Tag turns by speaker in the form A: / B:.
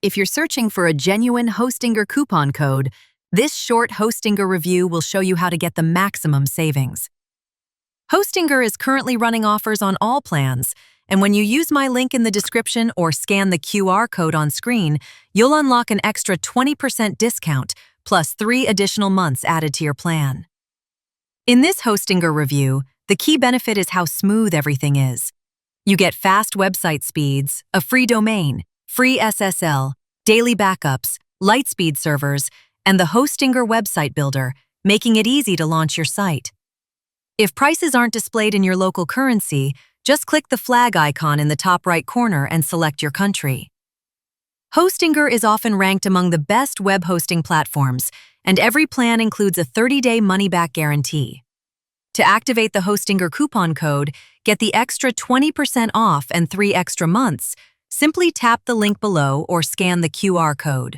A: If you're searching for a genuine Hostinger coupon code, this short Hostinger review will show you how to get the maximum savings. Hostinger is currently running offers on all plans, and when you use my link in the description or scan the QR code on screen, you'll unlock an extra 20% discount plus 3 additional months added to your plan. In this Hostinger review, the key benefit is how smooth everything is. You get fast website speeds, a free domain, free SSL, daily backups, Lightspeed servers, and the Hostinger website builder, making it easy to launch your site. If prices aren't displayed in your local currency, just click the flag icon in the top right corner and select your country. Hostinger is often ranked among the best web hosting platforms, and every plan includes a 30-day money-back guarantee. To activate the Hostinger coupon code, get the extra 20% off and 3 extra months, simply tap the link below or scan the QR code.